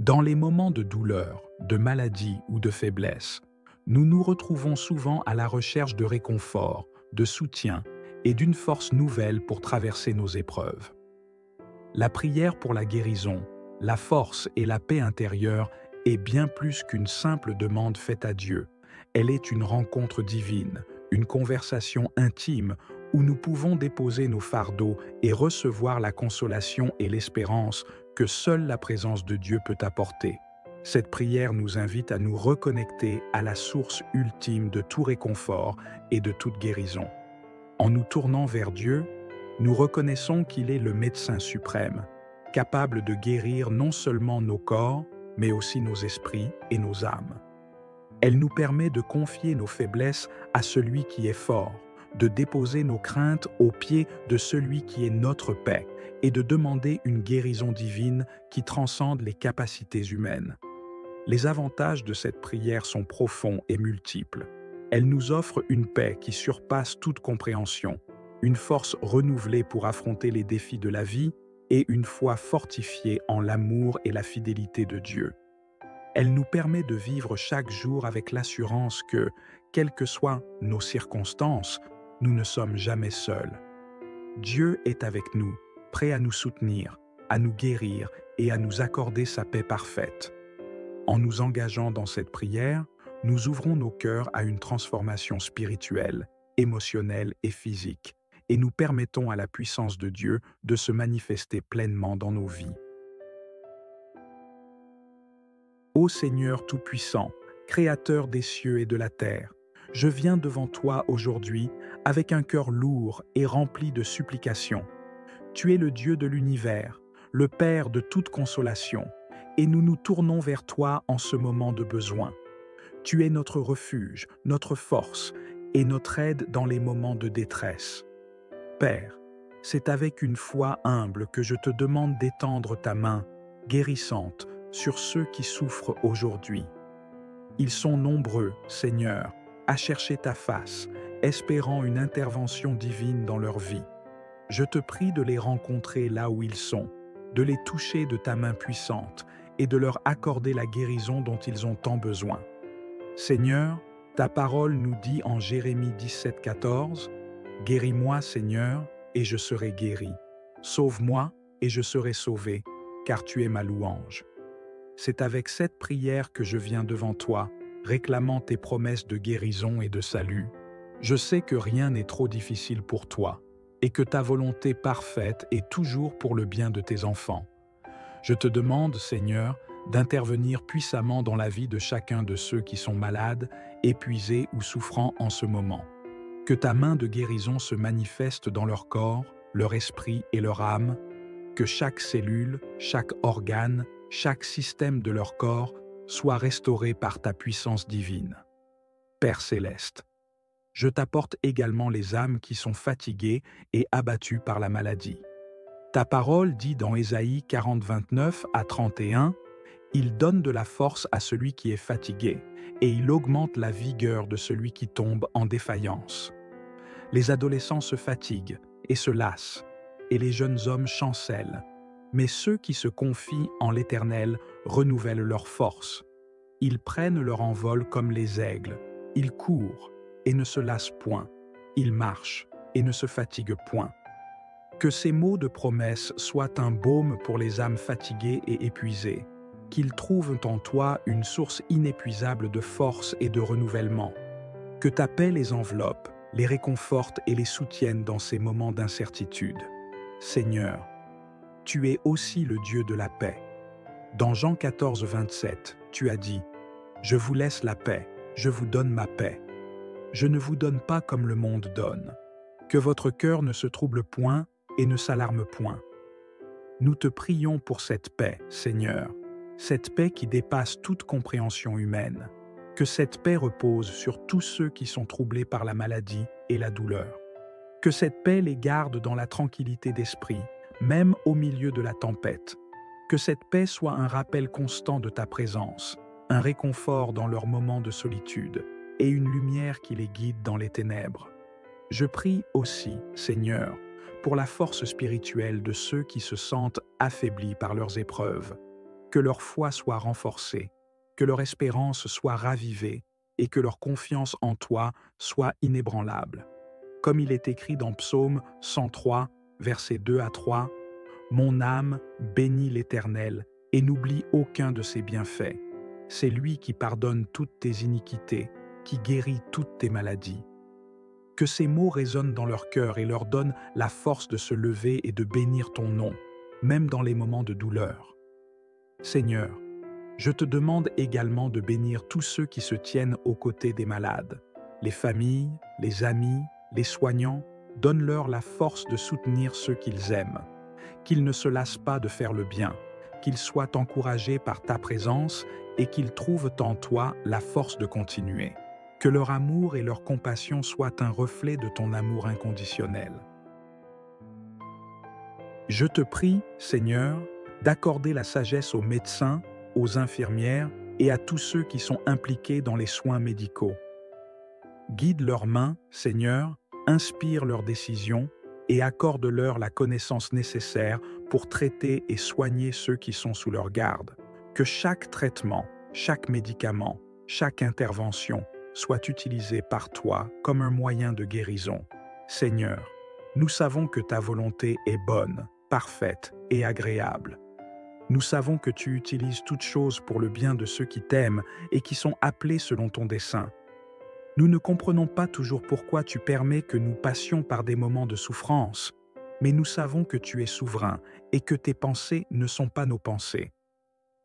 Dans les moments de douleur, de maladie ou de faiblesse, nous nous retrouvons souvent à la recherche de réconfort, de soutien et d'une force nouvelle pour traverser nos épreuves. La prière pour la guérison, la force et la paix intérieure est bien plus qu'une simple demande faite à Dieu. Elle est une rencontre divine, une conversation intime où nous pouvons déposer nos fardeaux et recevoir la consolation et l'espérance que seule la présence de Dieu peut apporter. Cette prière nous invite à nous reconnecter à la source ultime de tout réconfort et de toute guérison. En nous tournant vers Dieu, nous reconnaissons qu'il est le médecin suprême, capable de guérir non seulement nos corps, mais aussi nos esprits et nos âmes. Elle nous permet de confier nos faiblesses à celui qui est fort, de déposer nos craintes aux pieds de celui qui est notre paix et de demander une guérison divine qui transcende les capacités humaines. Les avantages de cette prière sont profonds et multiples. Elle nous offre une paix qui surpasse toute compréhension, une force renouvelée pour affronter les défis de la vie et une foi fortifiée en l'amour et la fidélité de Dieu. Elle nous permet de vivre chaque jour avec l'assurance que, quelles que soient nos circonstances, nous ne sommes jamais seuls. Dieu est avec nous, prêt à nous soutenir, à nous guérir et à nous accorder sa paix parfaite. En nous engageant dans cette prière, nous ouvrons nos cœurs à une transformation spirituelle, émotionnelle et physique, et nous permettons à la puissance de Dieu de se manifester pleinement dans nos vies. Ô Seigneur Tout-Puissant, Créateur des cieux et de la terre, je viens devant toi aujourd'hui avec un cœur lourd et rempli de supplications. Tu es le Dieu de l'univers, le Père de toute consolation, et nous nous tournons vers toi en ce moment de besoin. Tu es notre refuge, notre force et notre aide dans les moments de détresse. Père, c'est avec une foi humble que je te demande d'étendre ta main guérissante sur ceux qui souffrent aujourd'hui. Ils sont nombreux, Seigneur, à chercher ta face, espérant une intervention divine dans leur vie. Je te prie de les rencontrer là où ils sont, de les toucher de ta main puissante et de leur accorder la guérison dont ils ont tant besoin. Seigneur, ta parole nous dit en Jérémie 17,14 « Guéris-moi, Seigneur, et je serai guéri. Sauve-moi, et je serai sauvé, car tu es ma louange. » C'est avec cette prière que je viens devant toi, réclamant tes promesses de guérison et de salut. Je sais que rien n'est trop difficile pour toi, et que ta volonté parfaite est toujours pour le bien de tes enfants. Je te demande, Seigneur, d'intervenir puissamment dans la vie de chacun de ceux qui sont malades, épuisés ou souffrant en ce moment. Que ta main de guérison se manifeste dans leur corps, leur esprit et leur âme, que chaque cellule, chaque organe, chaque système de leur corps soit restauré par ta puissance divine. Père céleste, je t'apporte également les âmes qui sont fatiguées et abattues par la maladie. Ta parole dit dans Ésaïe 40, 29 à 31, « Il donne de la force à celui qui est fatigué, et il augmente la vigueur de celui qui tombe en défaillance. » Les adolescents se fatiguent et se lassent, et les jeunes hommes chancellent. Mais ceux qui se confient en l'Éternel renouvellent leur force. Ils prennent leur envol comme les aigles, ils courent et ne se lassent point, ils marchent et ne se fatiguent point. Que ces mots de promesse soient un baume pour les âmes fatiguées et épuisées, qu'ils trouvent en toi une source inépuisable de force et de renouvellement. Que ta paix les enveloppe, les réconforte et les soutienne dans ces moments d'incertitude. Seigneur, tu es aussi le Dieu de la paix. Dans Jean 14, 27, tu as dit « Je vous laisse la paix, je vous donne ma paix. Je ne vous donne pas comme le monde donne. Que votre cœur ne se trouble point et ne s'alarme point. » Nous te prions pour cette paix, Seigneur, cette paix qui dépasse toute compréhension humaine. Que cette paix repose sur tous ceux qui sont troublés par la maladie et la douleur. Que cette paix les garde dans la tranquillité d'esprit, même au milieu de la tempête. Que cette paix soit un rappel constant de ta présence, un réconfort dans leurs moments de solitude et une lumière qui les guide dans les ténèbres. Je prie aussi, Seigneur, pour la force spirituelle de ceux qui se sentent affaiblis par leurs épreuves. que leur foi soit renforcée, que leur espérance soit ravivée et que leur confiance en toi soit inébranlable. Comme il est écrit dans Psaume 103, versets 2 à 3, « Mon âme bénit l'Éternel et n'oublie aucun de ses bienfaits. C'est lui qui pardonne toutes tes iniquités, qui guérit toutes tes maladies. » Que ces mots résonnent dans leur cœur et leur donnent la force de se lever et de bénir ton nom, même dans les moments de douleur. Seigneur, je te demande également de bénir tous ceux qui se tiennent aux côtés des malades, les familles, les amis, les soignants. Donne-leur la force de soutenir ceux qu'ils aiment, qu'ils ne se lassent pas de faire le bien, qu'ils soient encouragés par ta présence et qu'ils trouvent en toi la force de continuer. Que leur amour et leur compassion soient un reflet de ton amour inconditionnel. Je te prie, Seigneur, d'accorder la sagesse aux médecins, aux infirmières et à tous ceux qui sont impliqués dans les soins médicaux. Guide leurs mains, Seigneur, inspire leurs décisions et accorde-leur la connaissance nécessaire pour traiter et soigner ceux qui sont sous leur garde. Que chaque traitement, chaque médicament, chaque intervention soit utilisé par toi comme un moyen de guérison. Seigneur, nous savons que ta volonté est bonne, parfaite et agréable. Nous savons que tu utilises toutes choses pour le bien de ceux qui t'aiment et qui sont appelés selon ton dessein. Nous ne comprenons pas toujours pourquoi tu permets que nous passions par des moments de souffrance, mais nous savons que tu es souverain et que tes pensées ne sont pas nos pensées.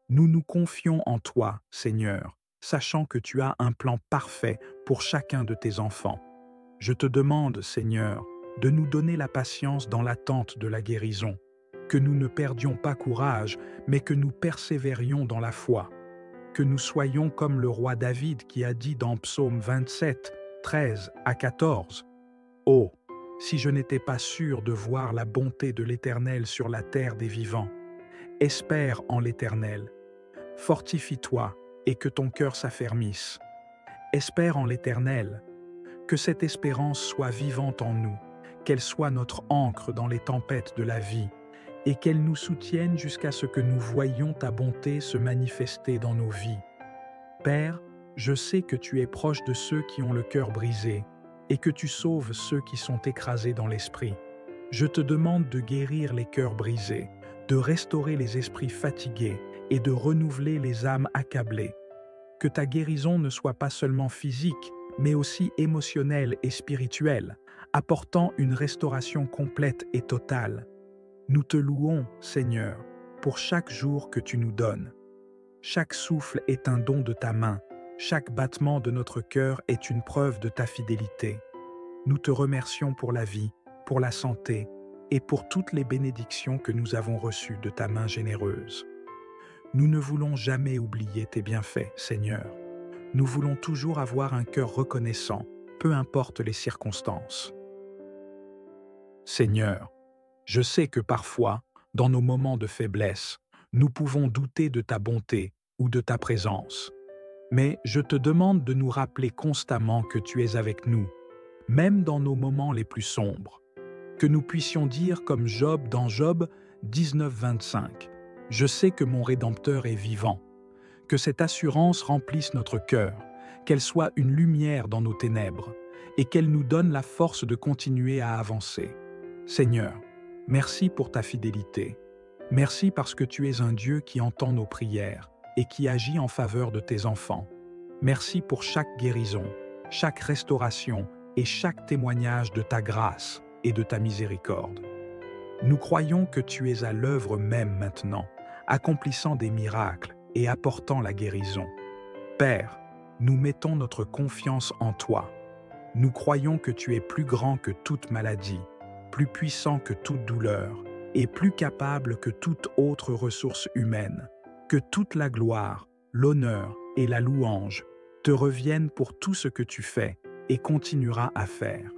Nous nous confions en toi, Seigneur, sachant que tu as un plan parfait pour chacun de tes enfants. Je te demande, Seigneur, de nous donner la patience dans l'attente de la guérison, que nous ne perdions pas courage, mais que nous persévérions dans la foi, que nous soyons comme le roi David qui a dit dans Psaume 27, 13 à 14, « Oh, si je n'étais pas sûr de voir la bonté de l'Éternel sur la terre des vivants, espère en l'Éternel, fortifie-toi et que ton cœur s'affermisse. Espère en l'Éternel, que cette espérance soit vivante en nous, qu'elle soit notre ancre dans les tempêtes de la vie, et qu'elle nous soutienne jusqu'à ce que nous voyions ta bonté se manifester dans nos vies. Père, je sais que tu es proche de ceux qui ont le cœur brisé, et que tu sauves ceux qui sont écrasés dans l'esprit. Je te demande de guérir les cœurs brisés, de restaurer les esprits fatigués et de renouveler les âmes accablées. Que ta guérison ne soit pas seulement physique, mais aussi émotionnelle et spirituelle, apportant une restauration complète et totale. Nous te louons, Seigneur, pour chaque jour que tu nous donnes. Chaque souffle est un don de ta main, chaque battement de notre cœur est une preuve de ta fidélité. Nous te remercions pour la vie, pour la santé et pour toutes les bénédictions que nous avons reçues de ta main généreuse. Nous ne voulons jamais oublier tes bienfaits, Seigneur. Nous voulons toujours avoir un cœur reconnaissant, peu importe les circonstances. Seigneur, je sais que parfois, dans nos moments de faiblesse, nous pouvons douter de ta bonté ou de ta présence. Mais je te demande de nous rappeler constamment que tu es avec nous, même dans nos moments les plus sombres. Que nous puissions dire comme Job dans Job 19, 25, « Je sais que mon Rédempteur est vivant ». Que cette assurance remplisse notre cœur, qu'elle soit une lumière dans nos ténèbres, et qu'elle nous donne la force de continuer à avancer. Seigneur, merci pour ta fidélité. Merci parce que tu es un Dieu qui entend nos prières et qui agit en faveur de tes enfants. Merci pour chaque guérison, chaque restauration et chaque témoignage de ta grâce et de ta miséricorde. Nous croyons que tu es à l'œuvre même maintenant, accomplissant des miracles et apportant la guérison. Père, nous mettons notre confiance en toi. Nous croyons que tu es plus grand que toute maladie, plus puissant que toute douleur et plus capable que toute autre ressource humaine. Que toute la gloire, l'honneur et la louange te reviennent pour tout ce que tu fais et continueras à faire.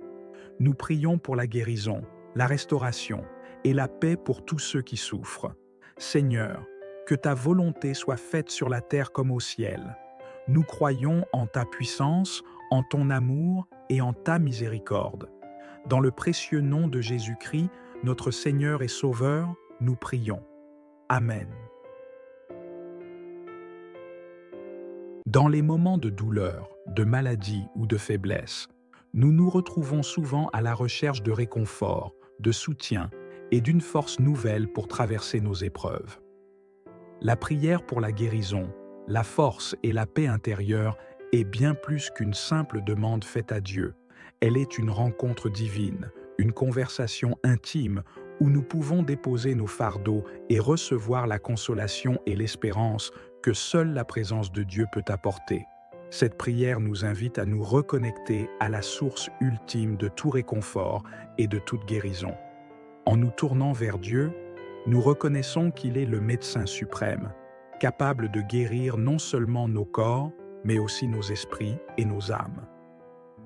Nous prions pour la guérison, la restauration et la paix pour tous ceux qui souffrent. Seigneur, que ta volonté soit faite sur la terre comme au ciel. Nous croyons en ta puissance, en ton amour et en ta miséricorde. Dans le précieux nom de Jésus-Christ, notre Seigneur et Sauveur, nous prions. Amen. Dans les moments de douleur, de maladie ou de faiblesse, nous nous retrouvons souvent à la recherche de réconfort, de soutien et d'une force nouvelle pour traverser nos épreuves. La prière pour la guérison, la force et la paix intérieure est bien plus qu'une simple demande faite à Dieu. Elle est une rencontre divine, une conversation intime où nous pouvons déposer nos fardeaux et recevoir la consolation et l'espérance que seule la présence de Dieu peut apporter. Cette prière nous invite à nous reconnecter à la source ultime de tout réconfort et de toute guérison. En nous tournant vers Dieu, nous reconnaissons qu'il est le médecin suprême, capable de guérir non seulement nos corps, mais aussi nos esprits et nos âmes.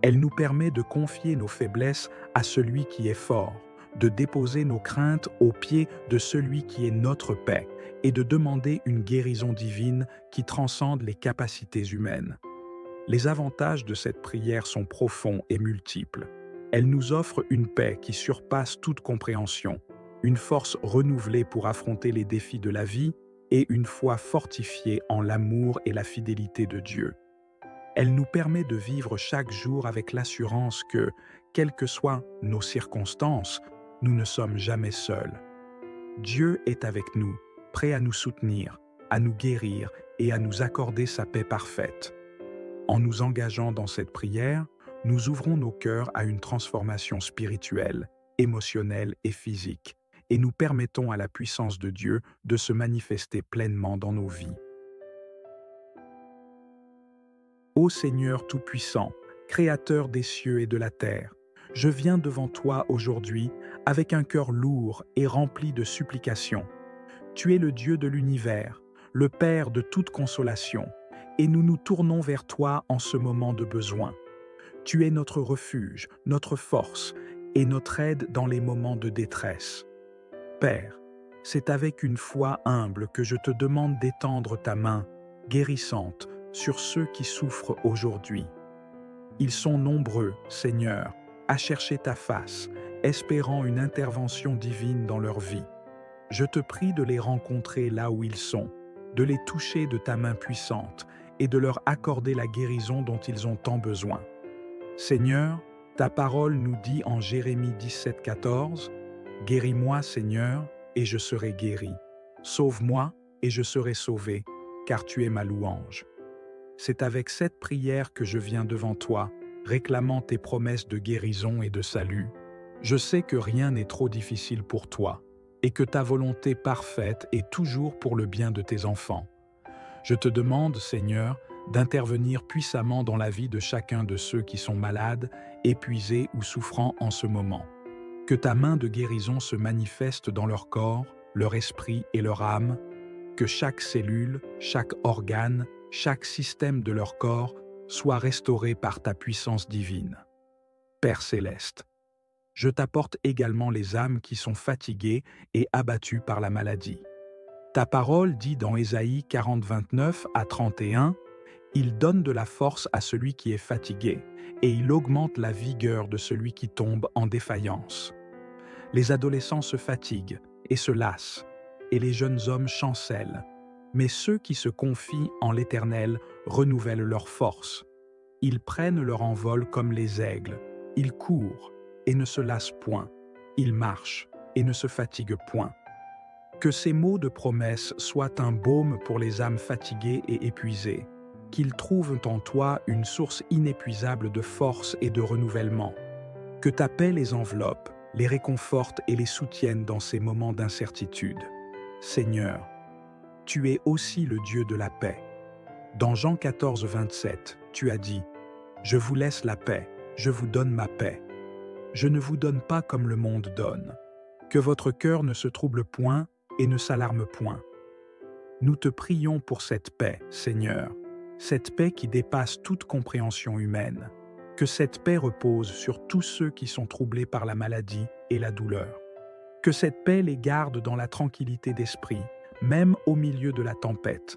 Elle nous permet de confier nos faiblesses à celui qui est fort, de déposer nos craintes aux pieds de celui qui est notre paix et de demander une guérison divine qui transcende les capacités humaines. Les avantages de cette prière sont profonds et multiples. Elle nous offre une paix qui surpasse toute compréhension, une force renouvelée pour affronter les défis de la vie et une foi fortifiée en l'amour et la fidélité de Dieu. Elle nous permet de vivre chaque jour avec l'assurance que, quelles que soient nos circonstances, nous ne sommes jamais seuls. Dieu est avec nous, prêt à nous soutenir, à nous guérir et à nous accorder sa paix parfaite. En nous engageant dans cette prière, nous ouvrons nos cœurs à une transformation spirituelle, émotionnelle et physique, et nous permettons à la puissance de Dieu de se manifester pleinement dans nos vies. Ô Seigneur Tout-Puissant, Créateur des cieux et de la terre, je viens devant toi aujourd'hui avec un cœur lourd et rempli de supplications. Tu es le Dieu de l'univers, le Père de toute consolation, et nous nous tournons vers toi en ce moment de besoin. Tu es notre refuge, notre force et notre aide dans les moments de détresse. Père, c'est avec une foi humble que je te demande d'étendre ta main guérissante sur ceux qui souffrent aujourd'hui. Ils sont nombreux, Seigneur, à chercher ta face, espérant une intervention divine dans leur vie. Je te prie de les rencontrer là où ils sont, de les toucher de ta main puissante et de leur accorder la guérison dont ils ont tant besoin. Seigneur, ta parole nous dit en Jérémie 17,14 « Guéris-moi, Seigneur, et je serai guéri. Sauve-moi, et je serai sauvé, car tu es ma louange. » C'est avec cette prière que je viens devant toi, réclamant tes promesses de guérison et de salut. Je sais que rien n'est trop difficile pour toi, et que ta volonté parfaite est toujours pour le bien de tes enfants. Je te demande, Seigneur, d'intervenir puissamment dans la vie de chacun de ceux qui sont malades, épuisés ou souffrant en ce moment. Que ta main de guérison se manifeste dans leur corps, leur esprit et leur âme, que chaque cellule, chaque organe, chaque système de leur corps soit restauré par ta puissance divine. Père céleste, je t'apporte également les âmes qui sont fatiguées et abattues par la maladie. Ta parole dit dans Ésaïe 40, 29 à 31, « Il donne de la force à celui qui est fatigué, et il augmente la vigueur de celui qui tombe en défaillance. » Les adolescents se fatiguent et se lassent, et les jeunes hommes chancellent. Mais ceux qui se confient en l'Éternel renouvellent leur force. Ils prennent leur envol comme les aigles. Ils courent et ne se lassent point. Ils marchent et ne se fatiguent point. Que ces mots de promesse soient un baume pour les âmes fatiguées et épuisées, qu'ils trouvent en toi une source inépuisable de force et de renouvellement. Que ta paix les enveloppe, les réconforte et les soutienne dans ces moments d'incertitude. Seigneur, tu es aussi le Dieu de la paix. Dans Jean 14, 27, tu as dit « Je vous laisse la paix, je vous donne ma paix. Je ne vous donne pas comme le monde donne. Que votre cœur ne se trouble point et ne s'alarme point. » Nous te prions pour cette paix, Seigneur, cette paix qui dépasse toute compréhension humaine. Que cette paix repose sur tous ceux qui sont troublés par la maladie et la douleur. Que cette paix les garde dans la tranquillité d'esprit, même au milieu de la tempête.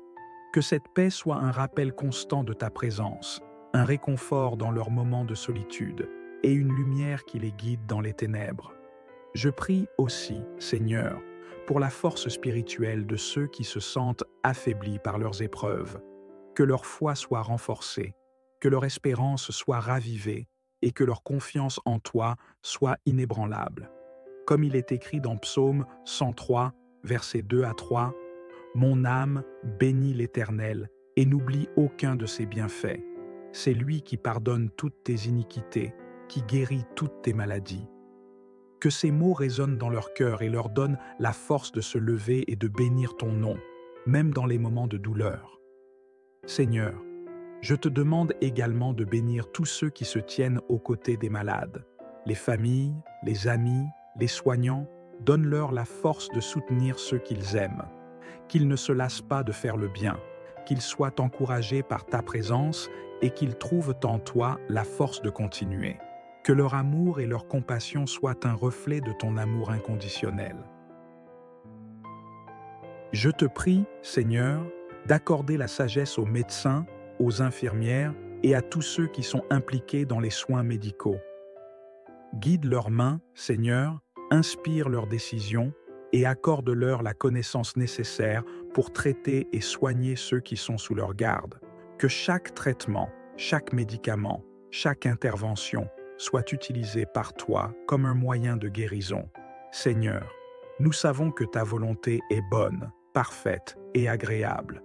Que cette paix soit un rappel constant de ta présence, un réconfort dans leurs moments de solitude et une lumière qui les guide dans les ténèbres. Je prie aussi, Seigneur, pour la force spirituelle de ceux qui se sentent affaiblis par leurs épreuves. que leur foi soit renforcée, que leur espérance soit ravivée et que leur confiance en toi soit inébranlable. Comme il est écrit dans Psaume 103, versets 2 à 3, « Mon âme bénit l'Éternel et n'oublie aucun de ses bienfaits. C'est lui qui pardonne toutes tes iniquités, qui guérit toutes tes maladies. » Que ces mots résonnent dans leur cœur et leur donnent la force de se lever et de bénir ton nom, même dans les moments de douleur. Seigneur, je te demande également de bénir tous ceux qui se tiennent aux côtés des malades, les familles, les amis, les soignants. Donne-leur la force de soutenir ceux qu'ils aiment, qu'ils ne se lassent pas de faire le bien, qu'ils soient encouragés par ta présence et qu'ils trouvent en toi la force de continuer. Que leur amour et leur compassion soient un reflet de ton amour inconditionnel. Je te prie, Seigneur, d'accorder la sagesse aux médecins, aux infirmières et à tous ceux qui sont impliqués dans les soins médicaux. Guide leurs mains, Seigneur, inspire leurs décisions et accorde-leur la connaissance nécessaire pour traiter et soigner ceux qui sont sous leur garde. Que chaque traitement, chaque médicament, chaque intervention soit utilisé par toi comme un moyen de guérison. Seigneur, nous savons que ta volonté est bonne, parfaite et agréable.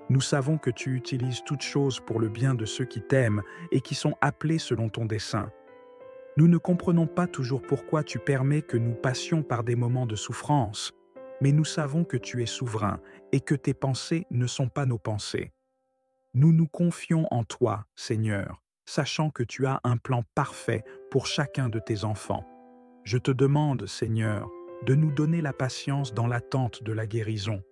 Nous savons que tu utilises toutes choses pour le bien de ceux qui t'aiment et qui sont appelés selon ton dessein. Nous ne comprenons pas toujours pourquoi tu permets que nous passions par des moments de souffrance, mais nous savons que tu es souverain et que tes pensées ne sont pas nos pensées. Nous nous confions en toi, Seigneur, sachant que tu as un plan parfait pour chacun de tes enfants. Je te demande, Seigneur, de nous donner la patience dans l'attente de la guérison,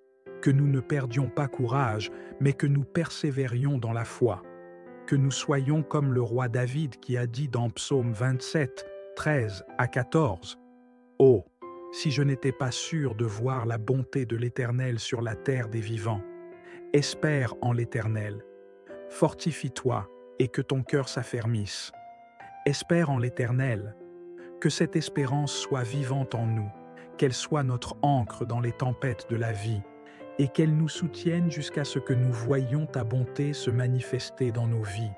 que nous ne perdions pas courage, mais que nous persévérions dans la foi. Que nous soyons comme le roi David qui a dit dans Psaume 27, 13 à 14, « Oh, si je n'étais pas sûr de voir la bonté de l'Éternel sur la terre des vivants. Espère en l'Éternel. Fortifie-toi et que ton cœur s'affermisse. Espère en l'Éternel. Que cette espérance soit vivante en nous, qu'elle soit notre ancre dans les tempêtes de la vie, et qu'elle nous soutienne jusqu'à ce que nous voyions ta bonté se manifester dans nos vies.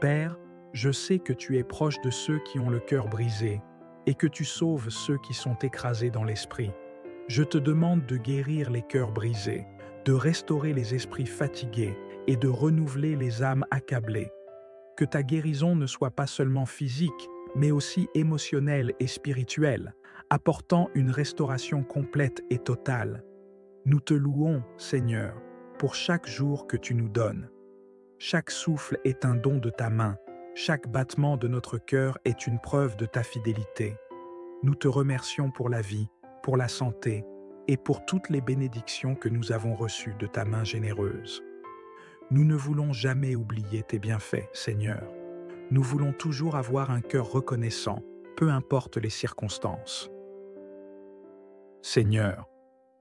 Père, je sais que tu es proche de ceux qui ont le cœur brisé et que tu sauves ceux qui sont écrasés dans l'esprit. Je te demande de guérir les cœurs brisés, de restaurer les esprits fatigués et de renouveler les âmes accablées. Que ta guérison ne soit pas seulement physique, mais aussi émotionnelle et spirituelle, apportant une restauration complète et totale. Nous te louons, Seigneur, pour chaque jour que tu nous donnes. Chaque souffle est un don de ta main, chaque battement de notre cœur est une preuve de ta fidélité. Nous te remercions pour la vie, pour la santé et pour toutes les bénédictions que nous avons reçues de ta main généreuse. Nous ne voulons jamais oublier tes bienfaits, Seigneur. Nous voulons toujours avoir un cœur reconnaissant, peu importe les circonstances. Seigneur,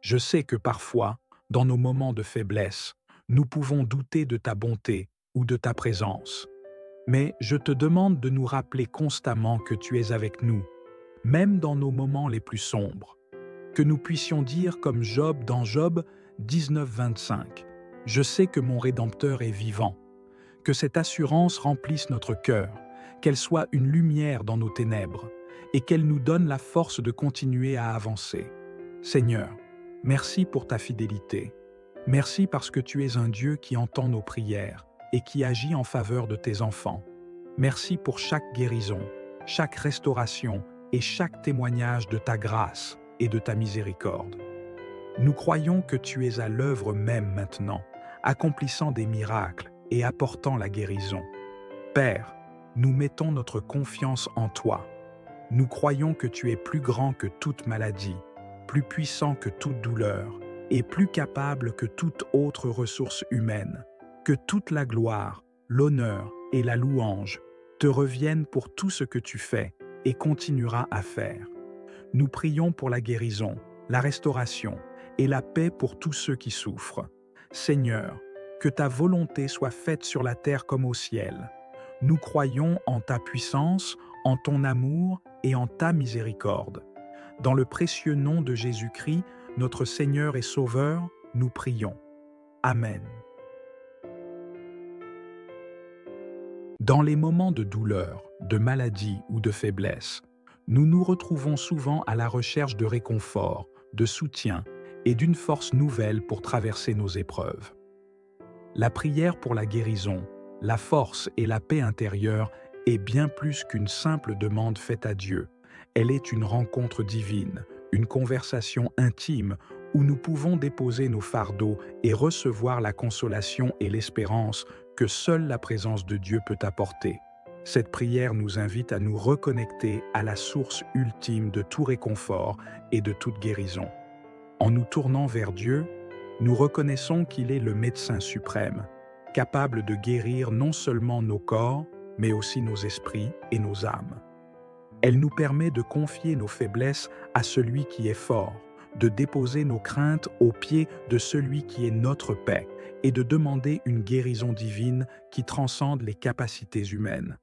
je sais que parfois, dans nos moments de faiblesse, nous pouvons douter de ta bonté ou de ta présence. Mais je te demande de nous rappeler constamment que tu es avec nous, même dans nos moments les plus sombres. Que nous puissions dire comme Job dans Job 19, 25, « Je sais que mon Rédempteur est vivant ». Que cette assurance remplisse notre cœur, qu'elle soit une lumière dans nos ténèbres et qu'elle nous donne la force de continuer à avancer. Seigneur, merci pour ta fidélité. Merci parce que tu es un Dieu qui entend nos prières et qui agit en faveur de tes enfants. Merci pour chaque guérison, chaque restauration et chaque témoignage de ta grâce et de ta miséricorde. Nous croyons que tu es à l'œuvre même maintenant, accomplissant des miracles et apportant la guérison. Père, nous mettons notre confiance en toi. Nous croyons que tu es plus grand que toute maladie, plus puissant que toute douleur et plus capable que toute autre ressource humaine. Que toute la gloire, l'honneur et la louange te reviennent pour tout ce que tu fais et continueras à faire. Nous prions pour la guérison, la restauration et la paix pour tous ceux qui souffrent. Seigneur, que ta volonté soit faite sur la terre comme au ciel. Nous croyons en ta puissance, en ton amour et en ta miséricorde. Dans le précieux nom de Jésus-Christ, notre Seigneur et Sauveur, nous prions. Amen. Dans les moments de douleur, de maladie ou de faiblesse, nous nous retrouvons souvent à la recherche de réconfort, de soutien et d'une force nouvelle pour traverser nos épreuves. La prière pour la guérison, la force et la paix intérieure est bien plus qu'une simple demande faite à Dieu. Elle est une rencontre divine, une conversation intime où nous pouvons déposer nos fardeaux et recevoir la consolation et l'espérance que seule la présence de Dieu peut apporter. Cette prière nous invite à nous reconnecter à la source ultime de tout réconfort et de toute guérison. En nous tournant vers Dieu, nous reconnaissons qu'il est le médecin suprême, capable de guérir non seulement nos corps, mais aussi nos esprits et nos âmes. Elle nous permet de confier nos faiblesses à celui qui est fort, de déposer nos craintes aux pieds de celui qui est notre paix et de demander une guérison divine qui transcende les capacités humaines.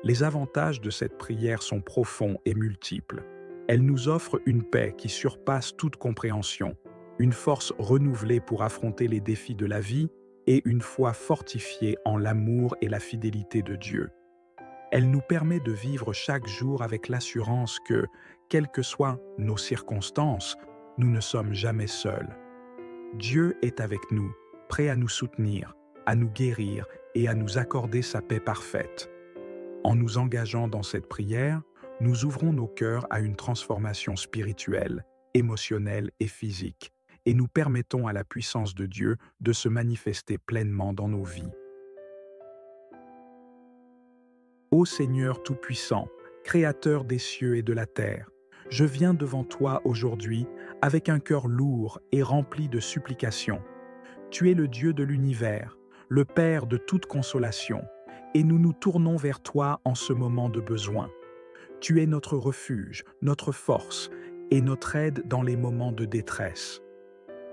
Les avantages de cette prière sont profonds et multiples. Elle nous offre une paix qui surpasse toute compréhension, une force renouvelée pour affronter les défis de la vie et une foi fortifiée en l'amour et la fidélité de Dieu. Elle nous permet de vivre chaque jour avec l'assurance que, quelles que soient nos circonstances, nous ne sommes jamais seuls. Dieu est avec nous, prêt à nous soutenir, à nous guérir et à nous accorder sa paix parfaite. En nous engageant dans cette prière, nous ouvrons nos cœurs à une transformation spirituelle, émotionnelle et physique, et nous permettons à la puissance de Dieu de se manifester pleinement dans nos vies. Ô Seigneur Tout-Puissant, Créateur des cieux et de la terre, je viens devant toi aujourd'hui avec un cœur lourd et rempli de supplications. Tu es le Dieu de l'univers, le Père de toute consolation, et nous nous tournons vers toi en ce moment de besoin. Tu es notre refuge, notre force et notre aide dans les moments de détresse.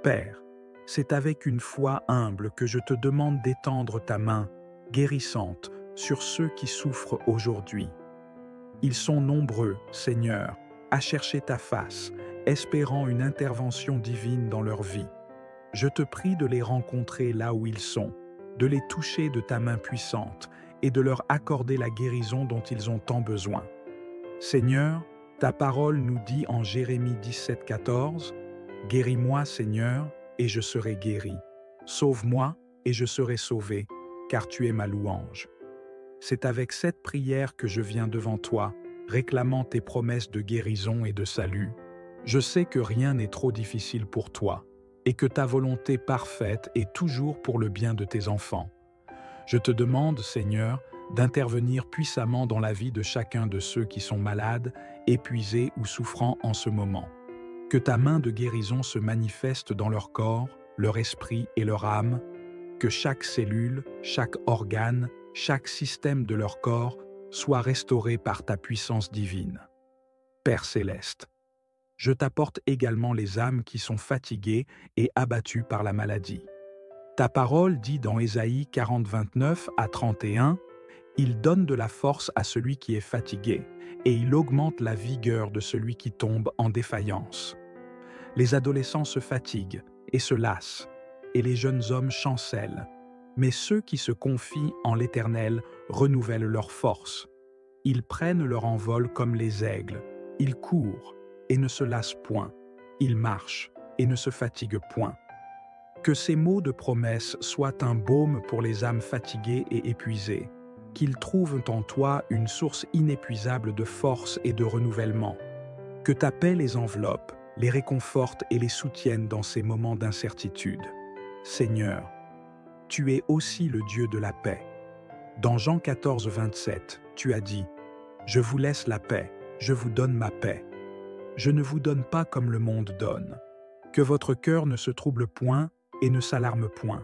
Père, c'est avec une foi humble que je te demande d'étendre ta main guérissante sur ceux qui souffrent aujourd'hui. Ils sont nombreux, Seigneur, à chercher ta face, espérant une intervention divine dans leur vie. Je te prie de les rencontrer là où ils sont, de les toucher de ta main puissante et de leur accorder la guérison dont ils ont tant besoin. Seigneur, ta parole nous dit en Jérémie 17,14 « Guéris-moi, Seigneur, et je serai guéri. Sauve-moi, et je serai sauvé, car tu es ma louange. » C'est avec cette prière que je viens devant toi, réclamant tes promesses de guérison et de salut. Je sais que rien n'est trop difficile pour toi, et que ta volonté parfaite est toujours pour le bien de tes enfants. Je te demande, Seigneur, d'intervenir puissamment dans la vie de chacun de ceux qui sont malades, épuisés ou souffrant en ce moment. Que ta main de guérison se manifeste dans leur corps, leur esprit et leur âme, que chaque cellule, chaque organe, chaque système de leur corps soit restauré par ta puissance divine. Père céleste, je t'apporte également les âmes qui sont fatiguées et abattues par la maladie. Ta parole dit dans Ésaïe 40, 29 à 31, « Il donne de la force à celui qui est fatigué, et il augmente la vigueur de celui qui tombe en défaillance. » Les adolescents se fatiguent et se lassent, et les jeunes hommes chancellent. Mais ceux qui se confient en l'Éternel renouvellent leur force. Ils prennent leur envol comme les aigles. Ils courent et ne se lassent point. Ils marchent et ne se fatiguent point. Que ces mots de promesse soient un baume pour les âmes fatiguées et épuisées, qu'ils trouvent en toi une source inépuisable de force et de renouvellement. Que ta paix les enveloppe, les réconforte et les soutienne dans ces moments d'incertitude. Seigneur, tu es aussi le Dieu de la paix. Dans Jean 14, 27, tu as dit « Je vous laisse la paix, je vous donne ma paix. Je ne vous donne pas comme le monde donne. Que votre cœur ne se trouble point et ne s'alarme point. »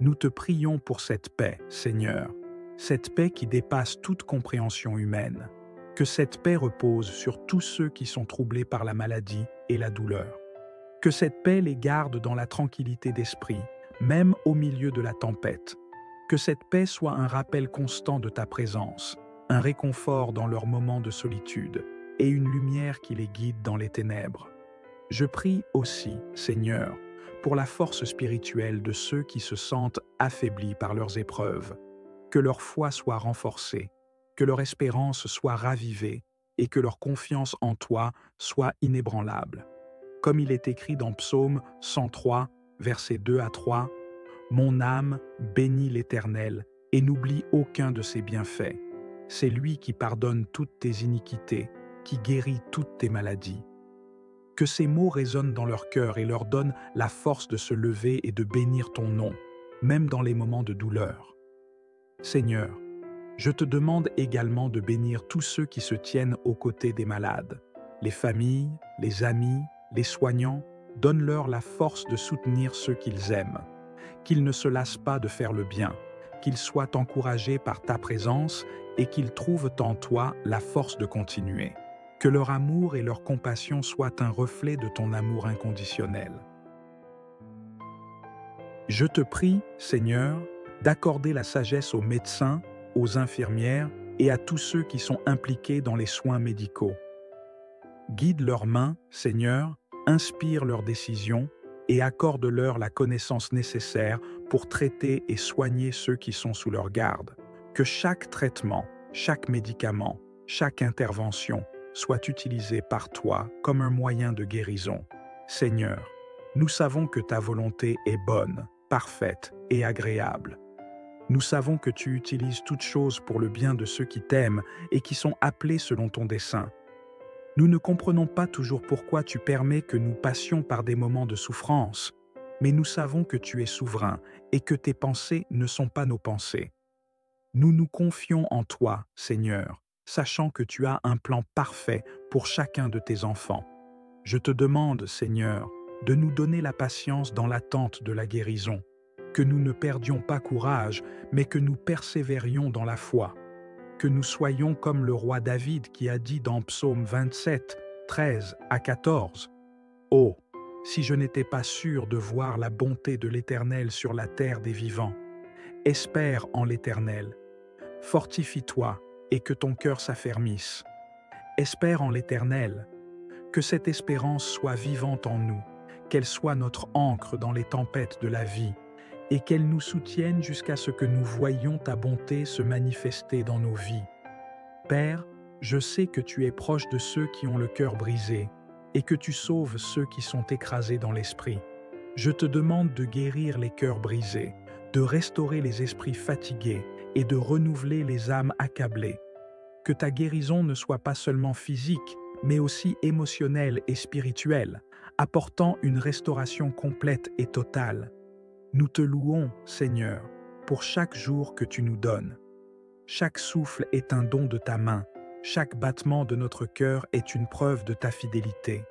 Nous te prions pour cette paix, Seigneur, cette paix qui dépasse toute compréhension humaine. Que cette paix repose sur tous ceux qui sont troublés par la maladie et la douleur. Que cette paix les garde dans la tranquillité d'esprit, même au milieu de la tempête. Que cette paix soit un rappel constant de ta présence, un réconfort dans leurs moments de solitude et une lumière qui les guide dans les ténèbres. Je prie aussi, Seigneur, pour la force spirituelle de ceux qui se sentent affaiblis par leurs épreuves. que leur foi soit renforcée, que leur espérance soit ravivée et que leur confiance en toi soit inébranlable. Comme il est écrit dans Psaume 103, versets 2 à 3, « Mon âme bénit l'Éternel et n'oublie aucun de ses bienfaits. C'est lui qui pardonne toutes tes iniquités, qui guérit toutes tes maladies. » Que ces mots résonnent dans leur cœur et leur donnent la force de se lever et de bénir ton nom, même dans les moments de douleur. Seigneur, je te demande également de bénir tous ceux qui se tiennent aux côtés des malades, les familles, les amis, les soignants. Donne-leur la force de soutenir ceux qu'ils aiment, qu'ils ne se lassent pas de faire le bien, qu'ils soient encouragés par ta présence et qu'ils trouvent en toi la force de continuer. Que leur amour et leur compassion soient un reflet de ton amour inconditionnel. Je te prie, Seigneur, d'accorder la sagesse aux médecins, aux infirmières et à tous ceux qui sont impliqués dans les soins médicaux. Guide leurs mains, Seigneur, inspire leurs décisions et accorde-leur la connaissance nécessaire pour traiter et soigner ceux qui sont sous leur garde. Que chaque traitement, chaque médicament, chaque intervention soit utilisé par toi comme un moyen de guérison. Seigneur, nous savons que ta volonté est bonne, parfaite et agréable. Nous savons que tu utilises toutes choses pour le bien de ceux qui t'aiment et qui sont appelés selon ton dessein. Nous ne comprenons pas toujours pourquoi tu permets que nous passions par des moments de souffrance, mais nous savons que tu es souverain et que tes pensées ne sont pas nos pensées. Nous nous confions en toi, Seigneur, sachant que tu as un plan parfait pour chacun de tes enfants. Je te demande, Seigneur, de nous donner la patience dans l'attente de la guérison, que nous ne perdions pas courage, mais que nous persévérions dans la foi, que nous soyons comme le roi David qui a dit dans Psaume 27, 13 à 14, « Oh, si je n'étais pas sûr de voir la bonté de l'Éternel sur la terre des vivants, espère en l'Éternel, fortifie-toi et que ton cœur s'affermisse. Espère en l'Éternel, que cette espérance soit vivante en nous, qu'elle soit notre ancre dans les tempêtes de la vie, et qu'elle nous soutienne jusqu'à ce que nous voyions ta bonté se manifester dans nos vies. Père, je sais que tu es proche de ceux qui ont le cœur brisé, et que tu sauves ceux qui sont écrasés dans l'esprit. Je te demande de guérir les cœurs brisés, de restaurer les esprits fatigués et de renouveler les âmes accablées. Que ta guérison ne soit pas seulement physique, mais aussi émotionnelle et spirituelle, apportant une restauration complète et totale. Nous te louons, Seigneur, pour chaque jour que tu nous donnes. Chaque souffle est un don de ta main, chaque battement de notre cœur est une preuve de ta fidélité.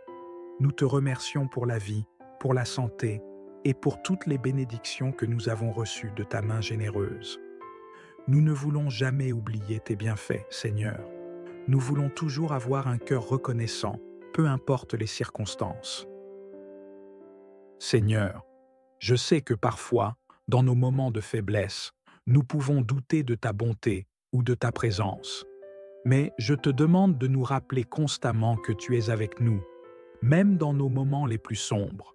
Nous te remercions pour la vie, pour la santé et pour toutes les bénédictions que nous avons reçues de ta main généreuse. Nous ne voulons jamais oublier tes bienfaits, Seigneur. Nous voulons toujours avoir un cœur reconnaissant, peu importe les circonstances. Seigneur, je sais que parfois, dans nos moments de faiblesse, nous pouvons douter de ta bonté ou de ta présence. Mais je te demande de nous rappeler constamment que tu es avec nous, même dans nos moments les plus sombres.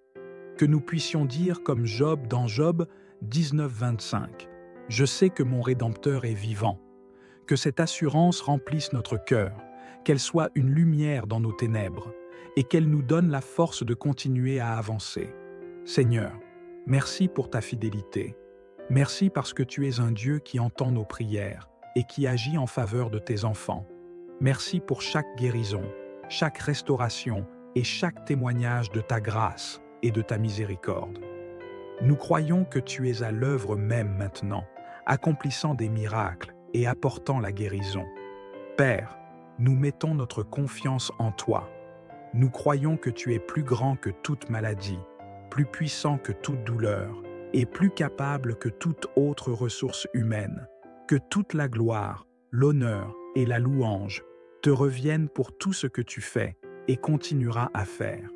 Que nous puissions dire comme Job dans Job 19, 25, « Je sais que mon Rédempteur est vivant ». Que cette assurance remplisse notre cœur, qu'elle soit une lumière dans nos ténèbres, et qu'elle nous donne la force de continuer à avancer. Seigneur, merci pour ta fidélité. Merci parce que tu es un Dieu qui entend nos prières et qui agit en faveur de tes enfants. Merci pour chaque guérison, chaque restauration et chaque témoignage de ta grâce et de ta miséricorde. Nous croyons que tu es à l'œuvre même maintenant, accomplissant des miracles et apportant la guérison. Père, nous mettons notre confiance en toi. Nous croyons que tu es plus grand que toute maladie, plus puissant que toute douleur et plus capable que toute autre ressource humaine. Que toute la gloire, l'honneur et la louange te reviennent pour tout ce que tu fais et continueras à faire.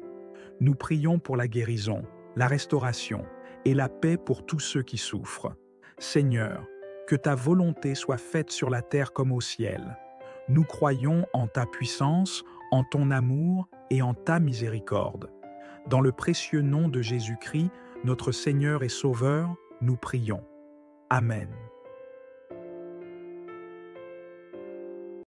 Nous prions pour la guérison, la restauration et la paix pour tous ceux qui souffrent. Seigneur, que ta volonté soit faite sur la terre comme au ciel. Nous croyons en ta puissance, en ton amour et en ta miséricorde. Dans le précieux nom de Jésus-Christ, notre Seigneur et Sauveur, nous prions. Amen.